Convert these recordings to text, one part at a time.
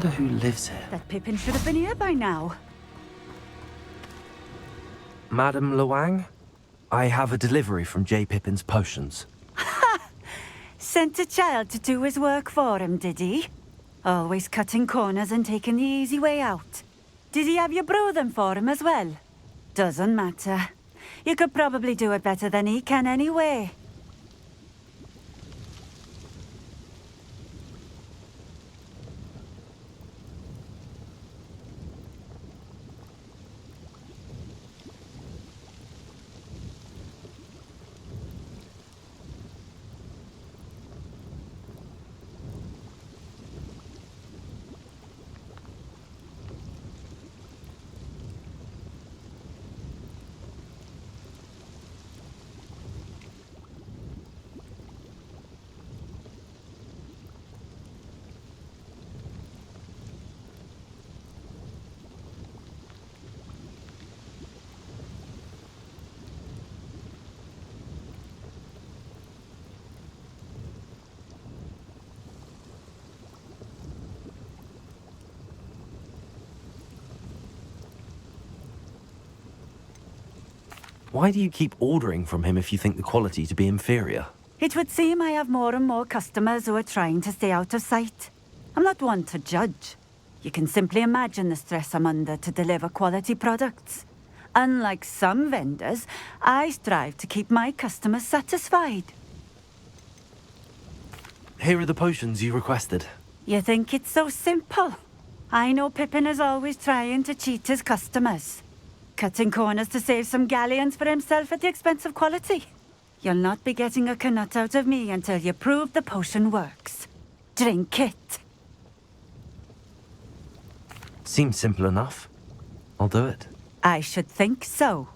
wonder who lives here. That Pippin should have been here by now. Madame Luang? I have a delivery from J. Pippin's potions. Sent a child to do his work for him, did he? Always cutting corners and taking the easy way out. Did he have you brew them for him as well? Doesn't matter. You could probably do it better than he can anyway. Why do you keep ordering from him if you think the quality to be inferior? It would seem I have more and more customers who are trying to stay out of sight. I'm not one to judge. You can simply imagine the stress I'm under to deliver quality products. Unlike some vendors, I strive to keep my customers satisfied. Here are the potions you requested. You think it's so simple? I know Pippin is always trying to cheat his customers. Cutting corners to save some galleons for himself at the expense of quality. You'll not be getting a knut out of me until you prove the potion works. Drink it. Seems simple enough. I'll do it. I should think so.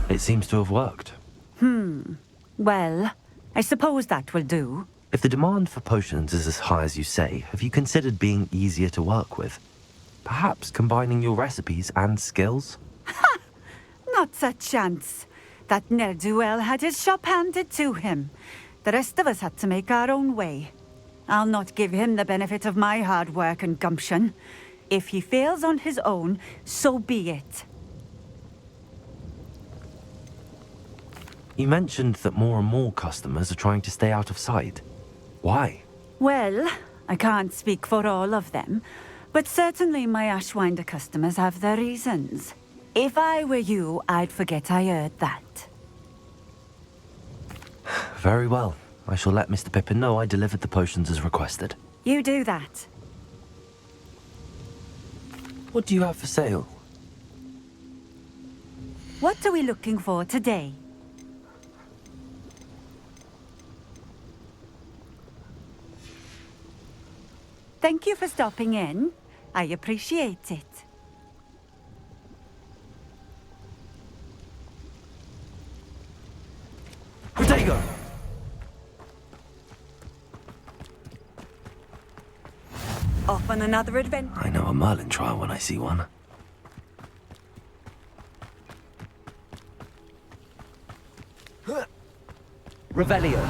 It seems to have worked. Well, I suppose that will do. If the demand for potions is as high as you say, have you considered being easier to work with? Perhaps combining your recipes and skills? Not a chance. That ne'er-do-well had his shop handed to him. The rest of us had to make our own way. I'll not give him the benefit of my hard work and gumption. If he fails on his own, so be it. You mentioned that more and more customers are trying to stay out of sight. Why? Well, I can't speak for all of them, but certainly my Ashwinder customers have their reasons. If I were you, I'd forget I heard that. Very well. I shall let Mr. Pippin know I delivered the potions as requested. You do that. What do you have for sale? What are we looking for today? Thank you for stopping in. I appreciate it. Protego! Off on another adventure. I know a Merlin trial when I see one. Revelio.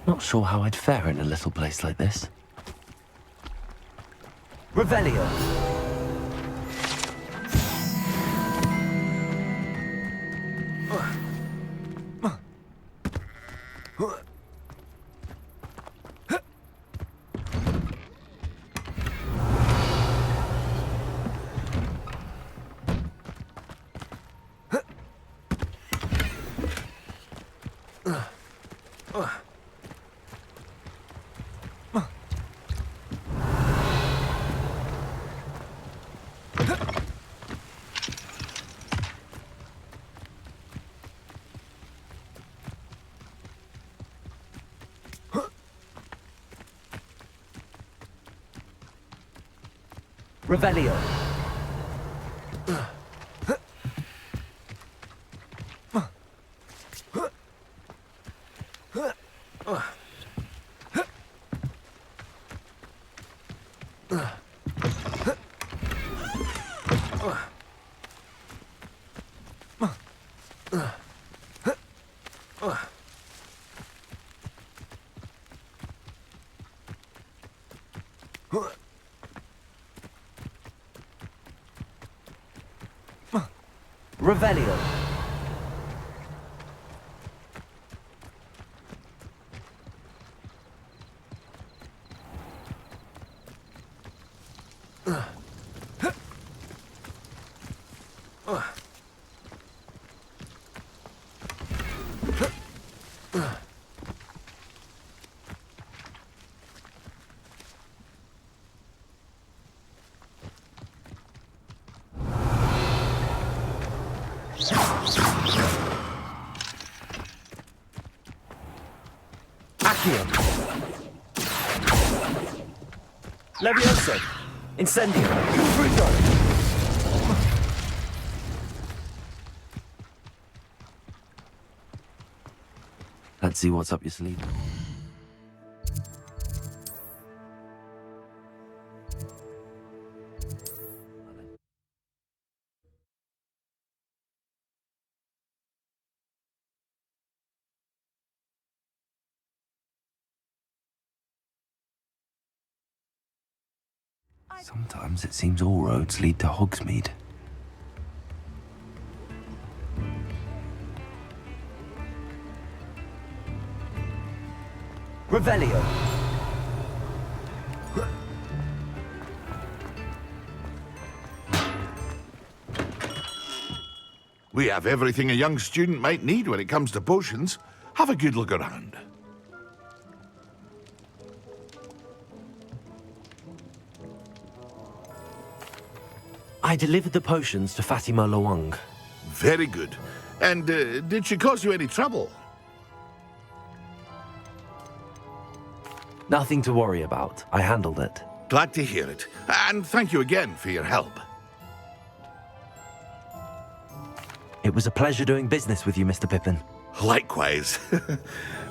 Not sure how I'd fare in a little place like this. Revelio. Revelio. Revelio. Accio. Levioso. Incendio. Fruto. Let's see what's up your sleeve. Sometimes it seems all roads lead to Hogsmeade. Revelio. We have everything a young student might need when it comes to potions. Have a good look around. I delivered the potions to Fatima Lawang. Very good. And did she cause you any trouble? Nothing to worry about. I handled it. Glad to hear it. And thank you again for your help. It was a pleasure doing business with you, Mr. Pippin. Likewise.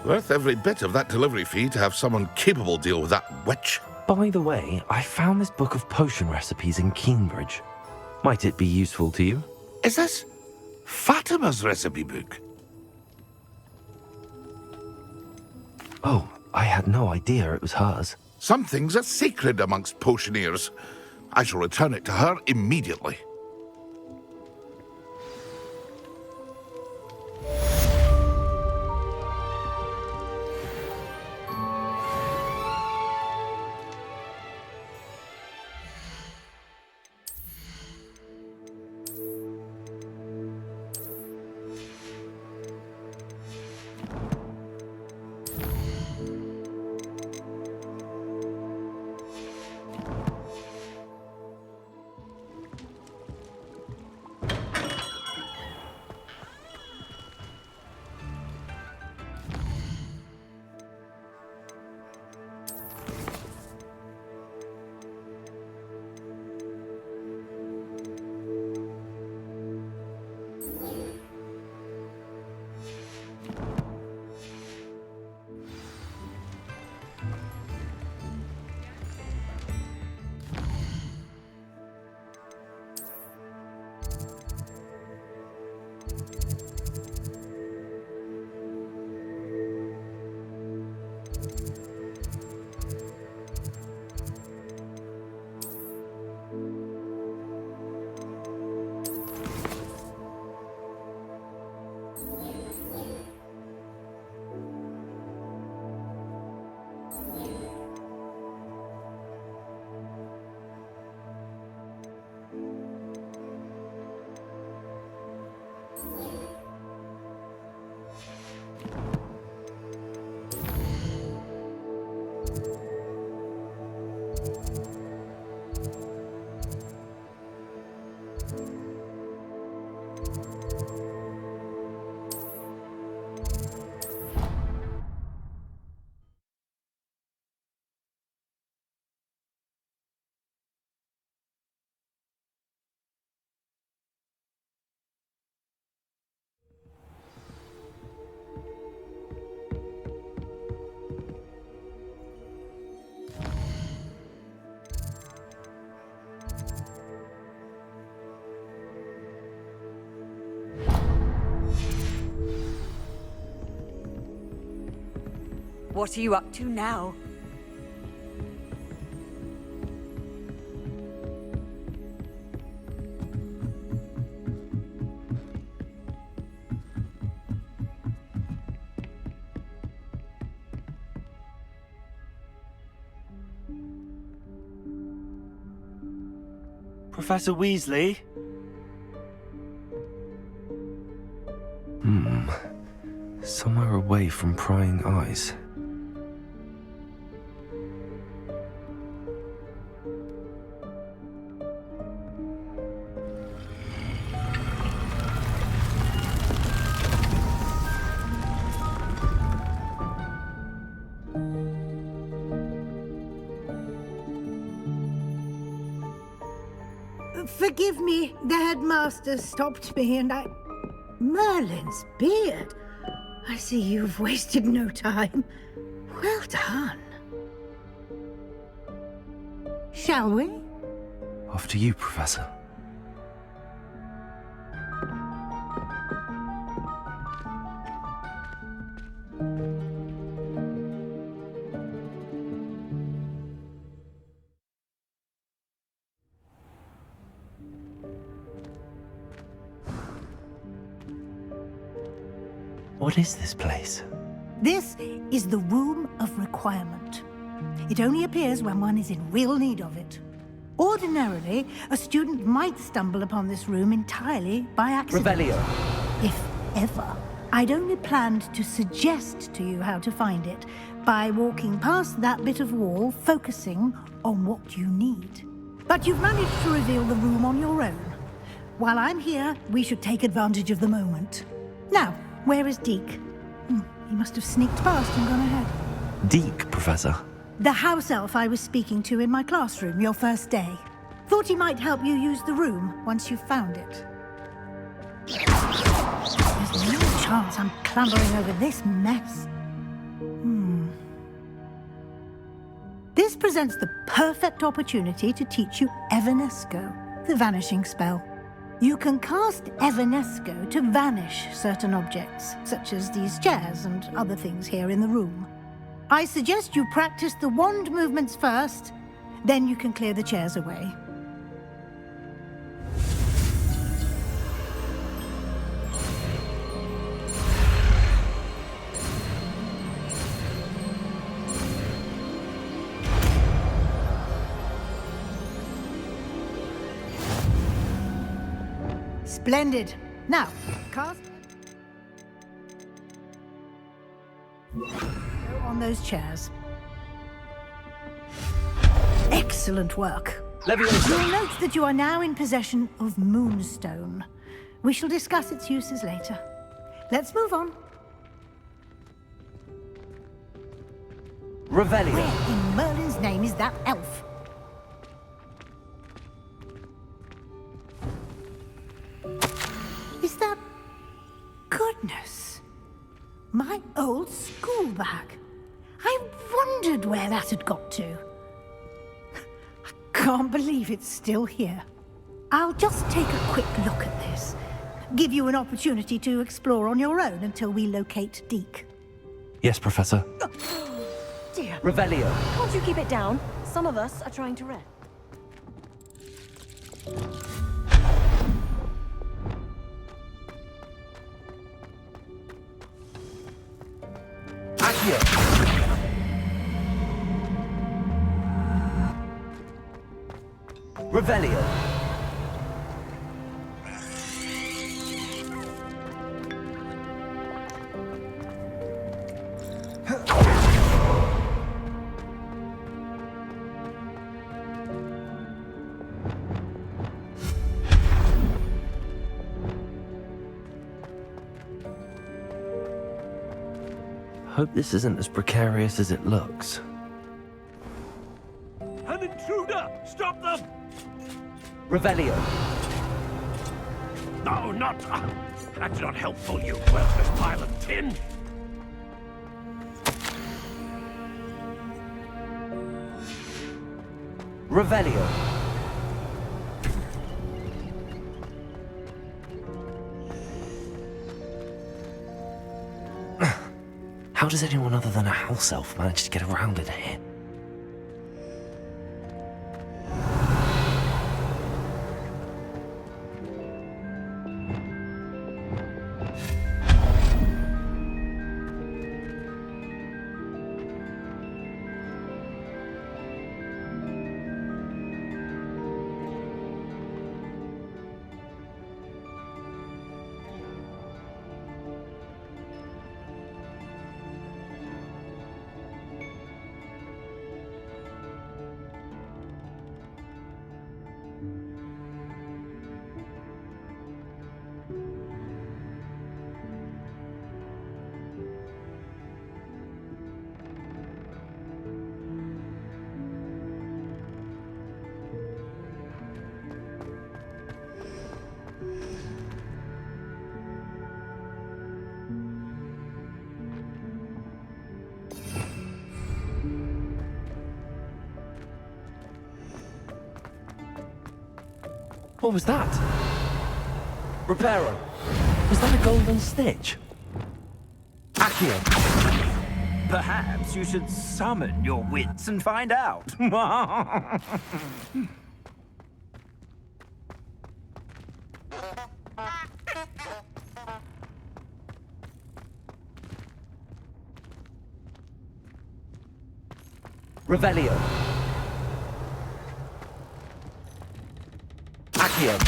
Worth every bit of that delivery fee to have someone capable deal with that witch. By the way, I found this book of potion recipes in Cambridge. Might it be useful to you? Is this Fatima's recipe book? Oh, I had no idea it was hers. Some things are sacred amongst potioneers. I shall return it to her immediately. What are you up to now? Professor Weasley? Somewhere away from prying eyes. Forgive me, the headmaster stopped me and I... Merlin's beard. I see you've wasted no time. Well done. Shall we? After you, Professor. What is this place? This is the Room of Requirement. It only appears when one is in real need of it. Ordinarily, a student might stumble upon this room entirely by accident. Revelio. If ever. I'd only planned to suggest to you how to find it by walking past that bit of wall, focusing on what you need. But you've managed to reveal the room on your own. While I'm here, we should take advantage of the moment. Now, where is Deke? He must have sneaked past and gone ahead. Deke, Professor. The house elf I was speaking to in my classroom your first day. Thought he might help you use the room once you've found it. There's no chance I'm clambering over this mess. This presents the perfect opportunity to teach you Evanesco, the vanishing spell. You can cast Evanesco to vanish certain objects, such as these chairs and other things here in the room. I suggest you practice the wand movements first, then you can clear the chairs away. Splendid. Now, cast on those chairs. Excellent work. Leviosa. You'll note that you are now in possession of Moonstone. We shall discuss its uses later. Let's move on. Revelio. Where in Merlin's name is that elf? Is that... Goodness. My old school bag. I wondered where that had got to. I can't believe it's still here. I'll just take a quick look at this. Give you an opportunity to explore on your own until we locate Deke. Yes, Professor. Dear, Revelio. can't you keep it down? Some of us are trying to rest. Accio. Revelio. Hope this isn't as precarious as it looks. An intruder! Stop them! Revelio. No, not... that's not helpful, you worthless pile of tin! Revelio. How does anyone other than a house elf manage to get around in here? What was that? Reparo, was that a golden stitch? Accio! Perhaps you should summon your wits and find out. Revelio. Accio.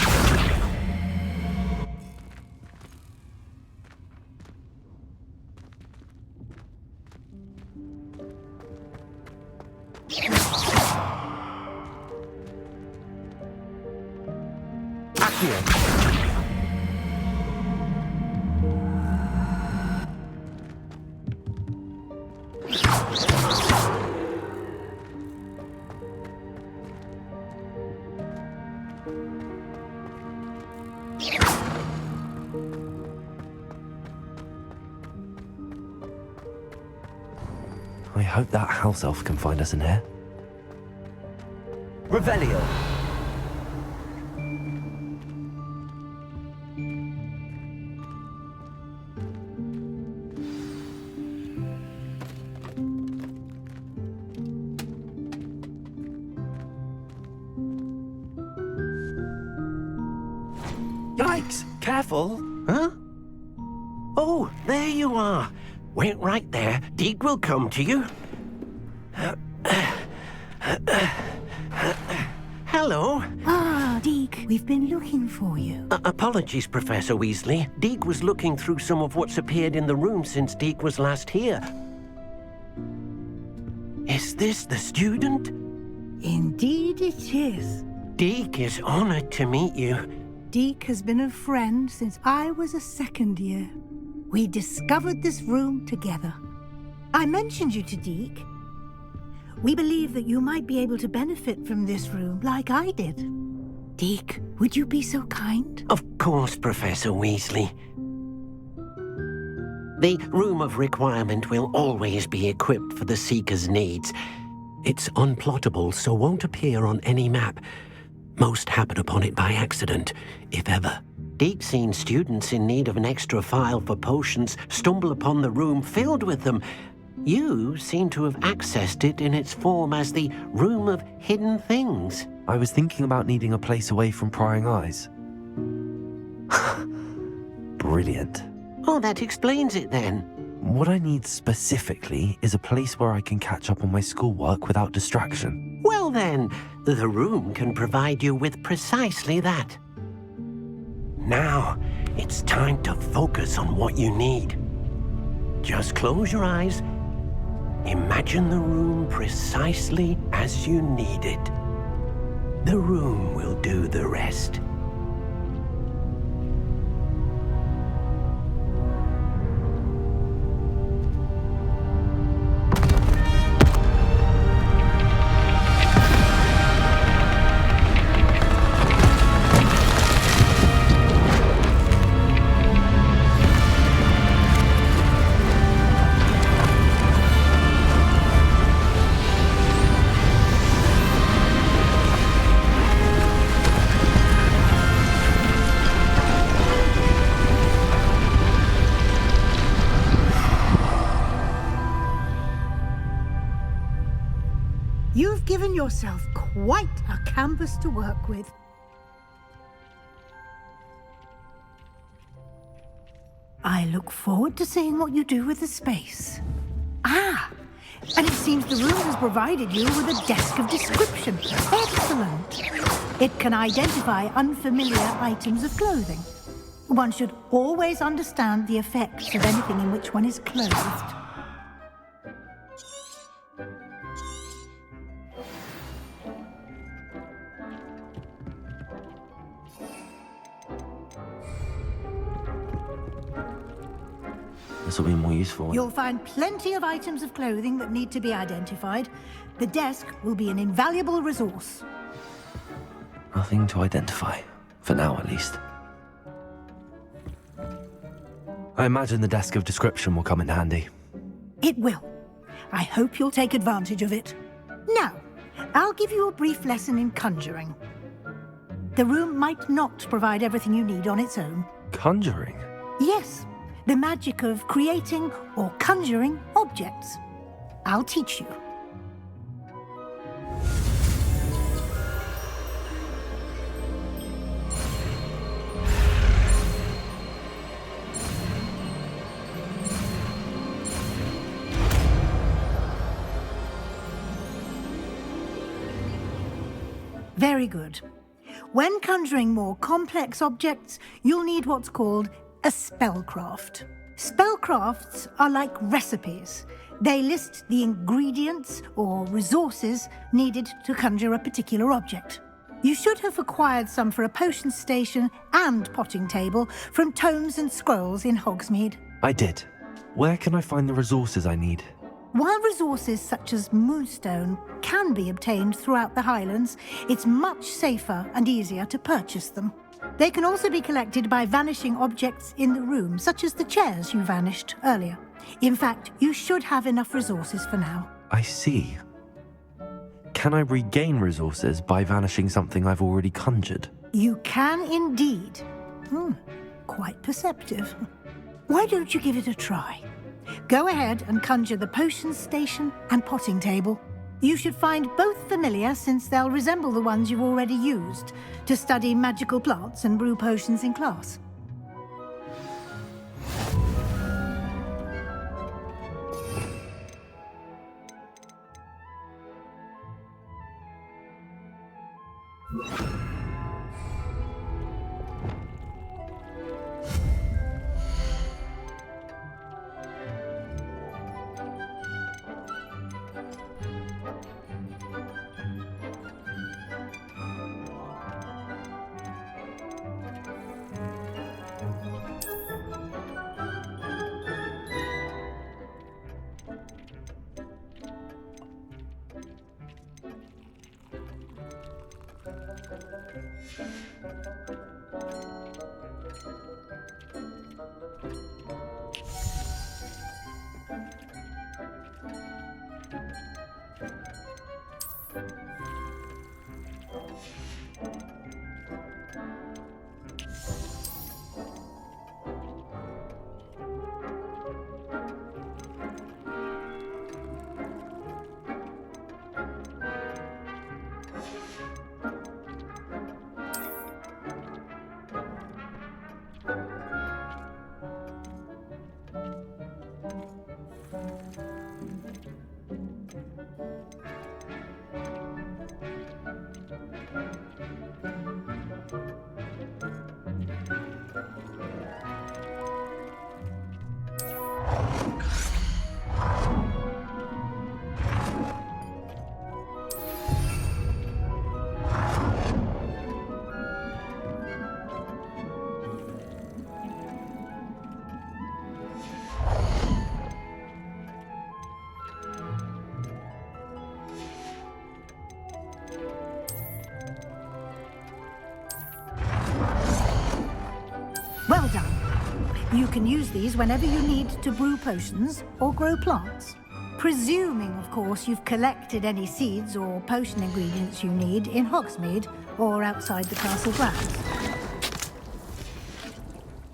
I hope that house elf can find us in here. Revelio. Yikes! Careful! Huh? Oh, there you are. Wait right there. Deek will come to you. Hello. Ah, Deek, we've been looking for you. Apologies, Professor Weasley. Deek was looking through some of what's appeared in the room since Deek was last here. Is this the student? Indeed it is. Deek is honored to meet you. Deek has been a friend since I was a second year. We discovered this room together. I mentioned you to Deek. We believe that you might be able to benefit from this room like I did. Deek, would you be so kind? Of course, Professor Weasley. The Room of Requirement will always be equipped for the Seeker's needs. It's unplottable, so won't appear on any map. Most happen upon it by accident, if ever. Deek's seen students in need of an extra file for potions stumble upon the room filled with them. You seem to have accessed it in its form as the Room of Hidden Things. I was thinking about needing a place away from prying eyes. Brilliant. Oh, that explains it then. What I need specifically is a place where I can catch up on my schoolwork without distraction. Well then, the room can provide you with precisely that. Now, it's time to focus on what you need. Just close your eyes. Imagine the room precisely as you need it. The room will do the rest. You've given yourself quite a canvas to work with. I look forward to seeing what you do with the space. Ah, and it seems the room has provided you with a desk of description. Excellent. It can identify unfamiliar items of clothing. One should always understand the effects of anything in which one is clothed. This will be more useful. You'll find plenty of items of clothing that need to be identified. The desk will be an invaluable resource. Nothing to identify. For now, at least. I imagine the desk of description will come in handy. It will. I hope you'll take advantage of it. Now, I'll give you a brief lesson in conjuring. The room might not provide everything you need on its own. Conjuring? Yes, the magic of creating or conjuring objects. I'll teach you. Very good. When conjuring more complex objects, you'll need what's called a spellcraft. Spellcrafts are like recipes. They list the ingredients or resources needed to conjure a particular object. You should have acquired some for a potion station and potting table from tomes and scrolls in Hogsmeade. I did. Where can I find the resources I need? While resources such as moonstone can be obtained throughout the Highlands, it's much safer and easier to purchase them. They can also be collected by vanishing objects in the room, such as the chairs you vanished earlier. In fact, you should have enough resources for now. I see. Can I regain resources by vanishing something I've already conjured? You can indeed. Quite perceptive. Why don't you give it a try? Go ahead and conjure the potion station and potting table. You should find both familiar, since they'll resemble the ones you've already used to study magical plants and brew potions in class. Well done. You can use these whenever you need to brew potions or grow plants. Presuming, of course, you've collected any seeds or potion ingredients you need in Hogsmeade or outside the castle grounds.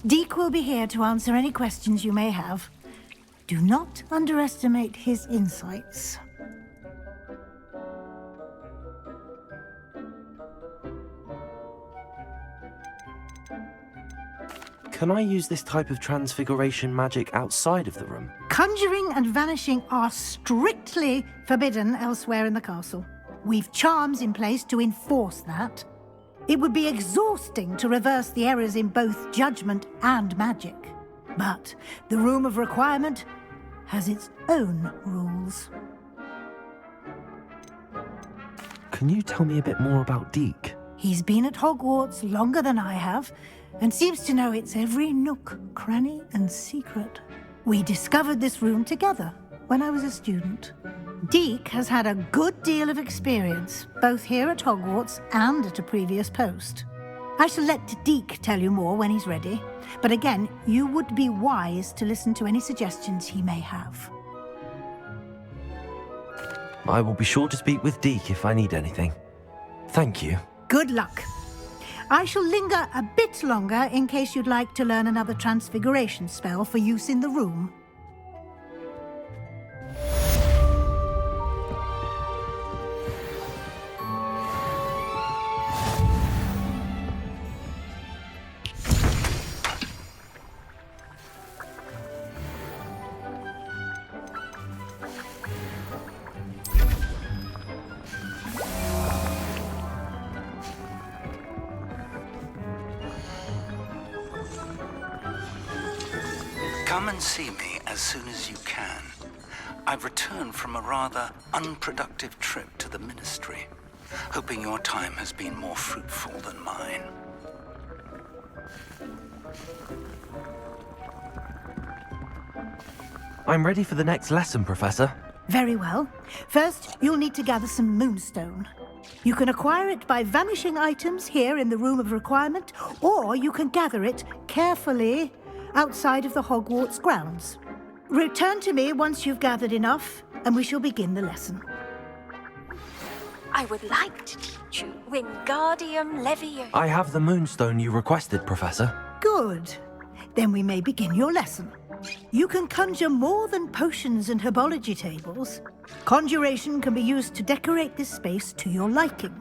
Deke will be here to answer any questions you may have. Do not underestimate his insights. Can I use this type of transfiguration magic outside of the room? Conjuring and vanishing are strictly forbidden elsewhere in the castle. We've charms in place to enforce that. It would be exhausting to reverse the errors in both judgment and magic. But the Room of Requirement has its own rules. Can you tell me a bit more about Deke? He's been at Hogwarts longer than I have, and seems to know its every nook, cranny, and secret. We discovered this room together when I was a student. Deke has had a good deal of experience, both here at Hogwarts and at a previous post. I shall let Deke tell you more when he's ready, but again, you would be wise to listen to any suggestions he may have. I will be sure to speak with Deke if I need anything. Thank you. Good luck. I shall linger a bit longer in case you'd like to learn another transfiguration spell for use in the room. Come and see me as soon as you can. I've returned from a rather unproductive trip to the Ministry, hoping your time has been more fruitful than mine. I'm ready for the next lesson, Professor. Very well. First, you'll need to gather some moonstone. You can acquire it by vanishing items here in the Room of Requirement, or you can gather it carefully outside of the Hogwarts grounds. Return to me once you've gathered enough, and we shall begin the lesson. I would like to teach you Wingardium Leviosa. I have the moonstone you requested, Professor. Good. Then we may begin your lesson. You can conjure more than potions and herbology tables. Conjuration can be used to decorate this space to your liking.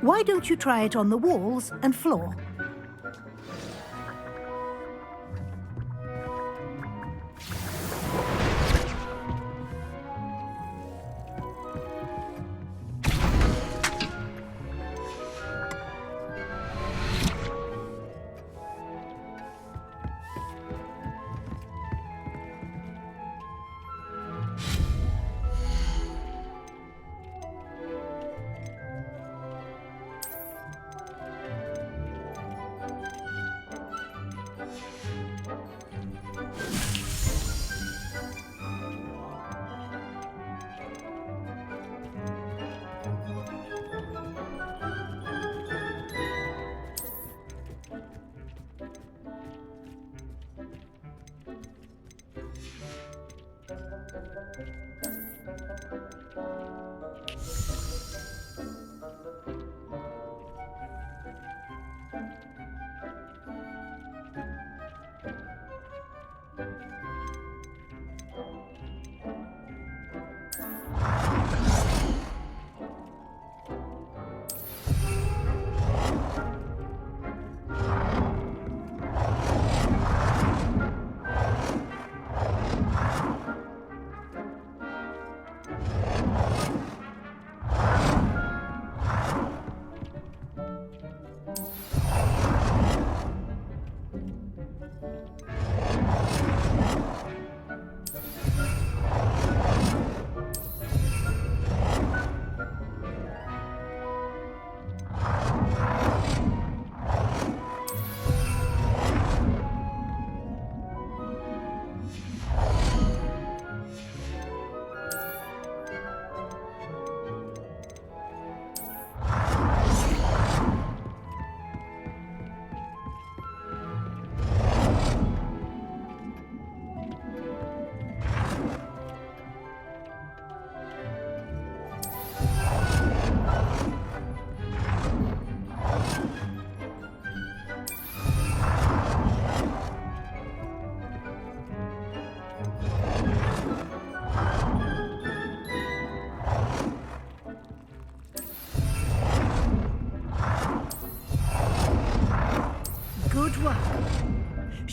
Why don't you try it on the walls and floor?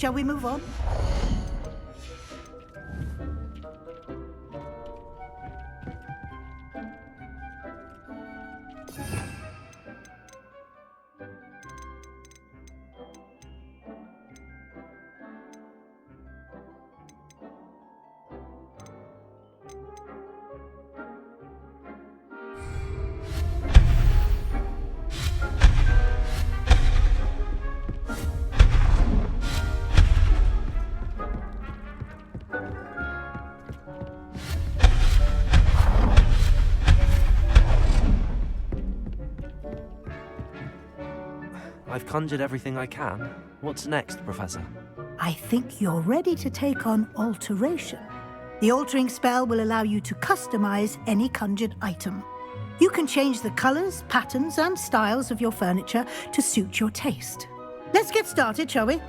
Shall we move on? I've conjured everything I can. What's next, Professor? I think you're ready to take on alteration. The altering spell will allow you to customize any conjured item. You can change the colors, patterns, and styles of your furniture to suit your taste. Let's get started, shall we?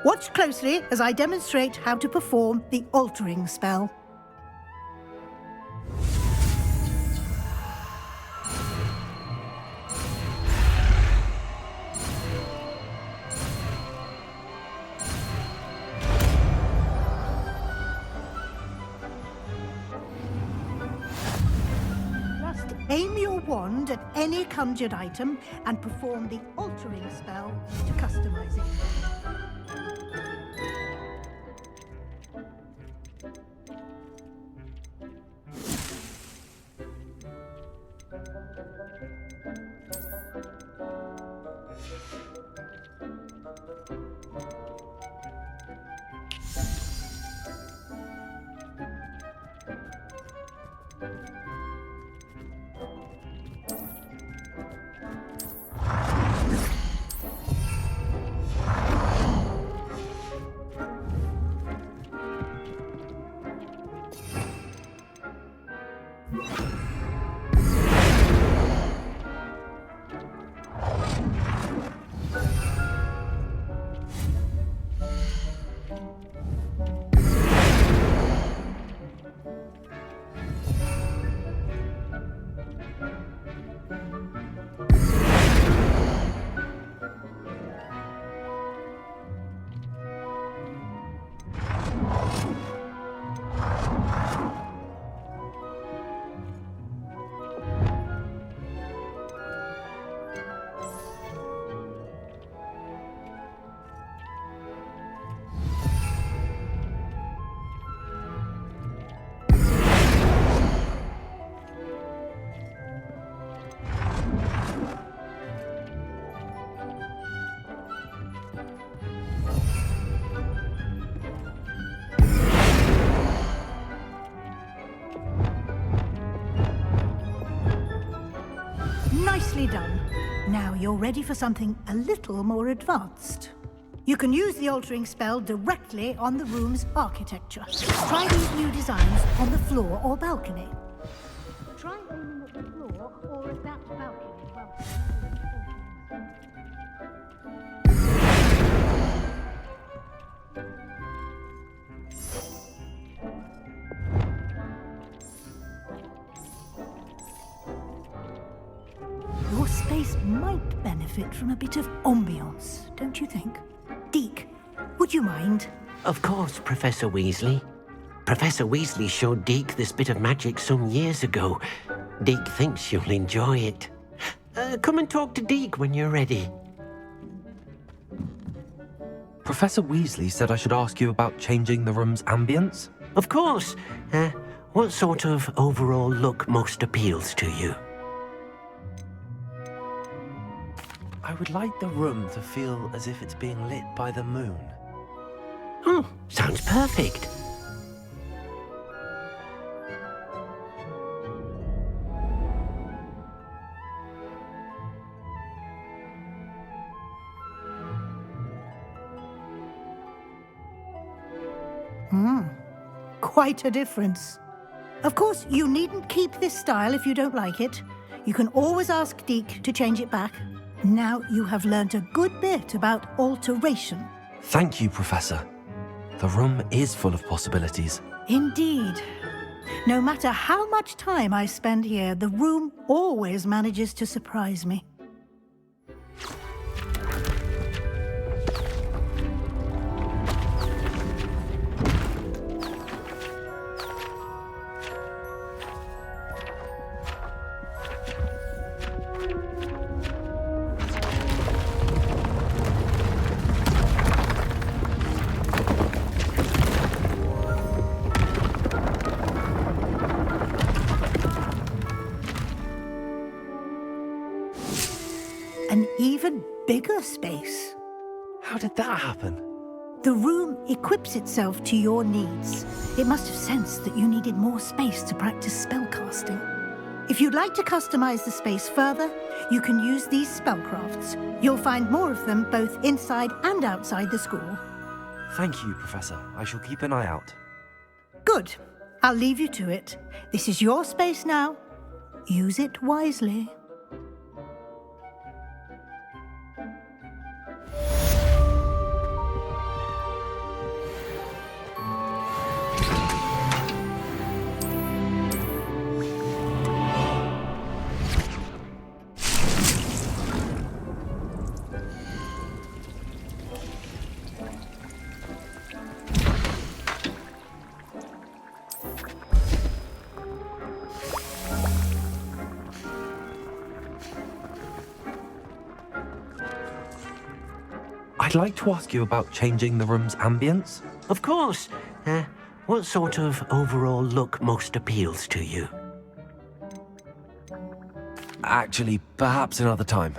Watch closely as I demonstrate how to perform the altering spell. Aim your wand at any conjured item and perform the altering spell to customize it. Nicely done. Now you're ready for something a little more advanced. You can use the altering spell directly on the room's architecture. Try these new designs on the floor or balcony. Try aiming at the floor or at that balcony while your space might benefit from a bit of ambiance, don't you think? Deke, would you mind? Of course, Professor Weasley. Professor Weasley showed Deke this bit of magic some years ago. Deke thinks you'll enjoy it. Come and talk to Deke when you're ready. Professor Weasley said I should ask you about changing the room's ambience? Of course. What sort of overall look most appeals to you? I would like the room to feel as if it's being lit by the moon. Oh, sounds perfect. Quite a difference. Of course, you needn't keep this style if you don't like it. You can always ask Deke to change it back. Now you have learnt a good bit about alteration. Thank you, Professor. The room is full of possibilities. Indeed. No matter how much time I spend here, the room always manages to surprise me. an even bigger space. How did that happen? The room equips itself to your needs. It must have sensed that you needed more space to practice spellcasting. If you'd like to customize the space further, you can use these spellcrafts. You'll find more of them both inside and outside the school. Thank you, Professor. I shall keep an eye out. Good. I'll leave you to it. This is your space now. Use it wisely. I'd like to ask you about changing the room's ambience. Of course. What sort of overall look most appeals to you? Actually, perhaps another time.